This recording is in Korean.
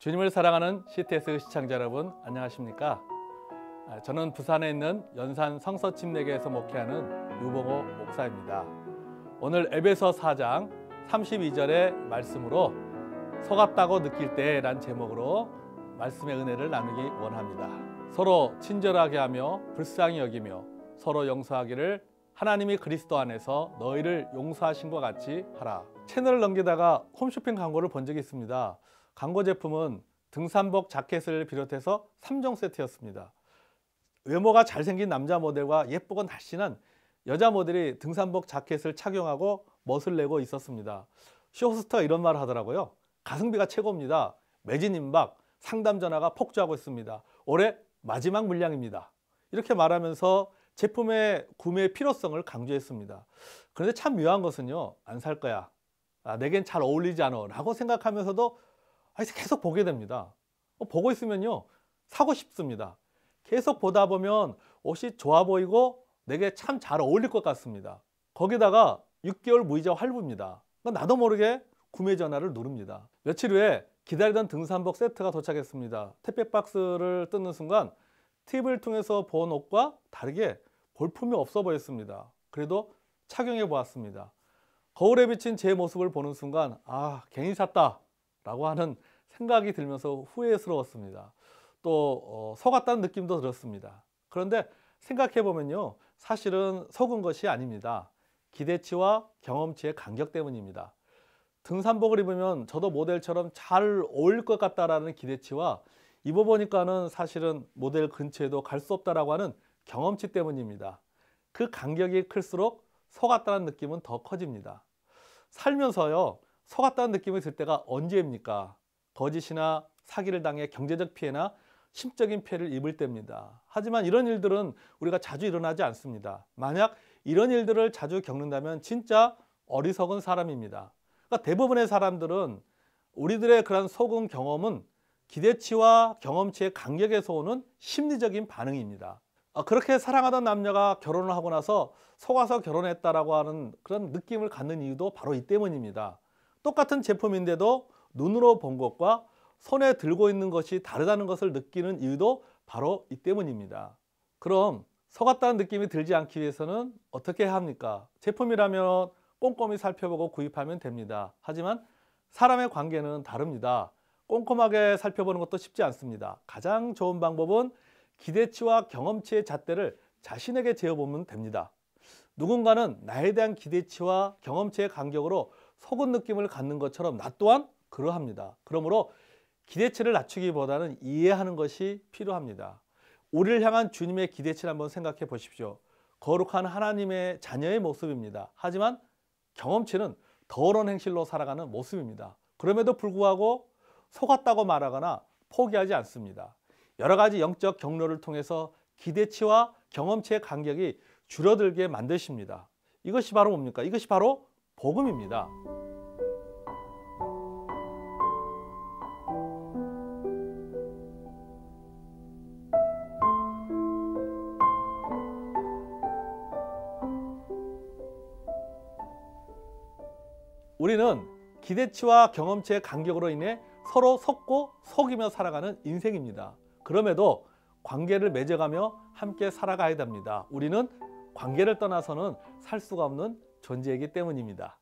주님을 사랑하는 CTS 시청자 여러분, 안녕하십니까? 저는 부산에 있는 연산 성서침례교회에서 목회하는 유봉호 목사입니다. 오늘 에베소 4장 32절의 말씀으로 속았다고 느낄 때라는 제목으로 말씀의 은혜를 나누기 원합니다. 서로 친절하게 하며 불쌍히 여기며 서로 용서하기를 하나님이 그리스도 안에서 너희를 용서하신 것 같이 하라. 채널을 넘기다가 홈쇼핑 광고를 본 적이 있습니다. 광고 제품은 등산복 자켓을 비롯해서 3종 세트였습니다. 외모가 잘생긴 남자 모델과 예쁘고 날씬한 여자 모델이 등산복 자켓을 착용하고 멋을 내고 있었습니다. 쇼호스터가 이런 말을 하더라고요. 가성비가 최고입니다. 매진 임박, 상담 전화가 폭주하고 있습니다. 올해 마지막 물량입니다. 이렇게 말하면서 제품의 구매 필요성을 강조했습니다. 그런데 참 묘한 것은요, 안 살 거야, 내겐 잘 어울리지 않아 라고 생각하면서도 계속 보게 됩니다. 보고 있으면요, 사고 싶습니다. 계속 보다 보면 옷이 좋아 보이고 내게 참 잘 어울릴 것 같습니다. 거기다가 6개월 무이자 할부입니다. 나도 모르게 구매 전화를 누릅니다. 며칠 후에 기다리던 등산복 세트가 도착했습니다. 택배 박스를 뜯는 순간 팁을 통해서 본 옷과 다르게 볼품이 없어 보였습니다. 그래도 착용해 보았습니다. 거울에 비친 제 모습을 보는 순간 괜히 샀다 라고 하는 생각이 들면서 후회스러웠습니다. 또 속았다는 느낌도 들었습니다. 그런데 생각해 보면요, 사실은 속은 것이 아닙니다. 기대치와 경험치의 간격 때문입니다. 등산복을 입으면 저도 모델처럼 잘 어울릴 것 같다라는 기대치와 입어보니까는 사실은 모델 근처에도 갈 수 없다라고 하는 경험치 때문입니다. 그 간격이 클수록 속았다는 느낌은 더 커집니다. 살면서요, 속았다는 느낌이 들 때가 언제입니까? 거짓이나 사기를 당해 경제적 피해나 심적인 피해를 입을 때입니다. 하지만 이런 일들은 우리가 자주 일어나지 않습니다. 만약 이런 일들을 자주 겪는다면 진짜 어리석은 사람입니다. 그러니까 대부분의 사람들은 우리들의 그런 속은 경험은 기대치와 경험치의 간격에서 오는 심리적인 반응입니다. 그렇게 사랑하던 남녀가 결혼을 하고 나서 속아서 결혼했다라고 하는 그런 느낌을 갖는 이유도 바로 이 때문입니다. 똑같은 제품인데도 눈으로 본 것과 손에 들고 있는 것이 다르다는 것을 느끼는 이유도 바로 이 때문입니다. 그럼 속았다는 느낌이 들지 않기 위해서는 어떻게 해야 합니까? 제품이라면 꼼꼼히 살펴보고 구입하면 됩니다. 하지만 사람의 관계는 다릅니다. 꼼꼼하게 살펴보는 것도 쉽지 않습니다. 가장 좋은 방법은 기대치와 경험치의 잣대를 자신에게 재어보면 됩니다. 누군가는 나에 대한 기대치와 경험치의 간격으로 속은 느낌을 갖는 것처럼 나 또한 그러합니다. 그러므로 기대치를 낮추기보다는 이해하는 것이 필요합니다. 우리를 향한 주님의 기대치를 한번 생각해 보십시오. 거룩한 하나님의 자녀의 모습입니다. 하지만 경험치는 더러운 행실로 살아가는 모습입니다. 그럼에도 불구하고 속았다고 말하거나 포기하지 않습니다. 여러 가지 영적 경로를 통해서 기대치와 경험치의 간격이 줄어들게 만드십니다. 이것이 바로 뭡니까? 이것이 바로 복음입니다. 우리는 기대치와 경험치의 간격으로 인해 서로 속고 속이며 살아가는 인생입니다. 그럼에도 관계를 맺어가며 함께 살아가야 됩니다. 우리는 관계를 떠나서는 살 수가 없는 존재이기 때문입니다.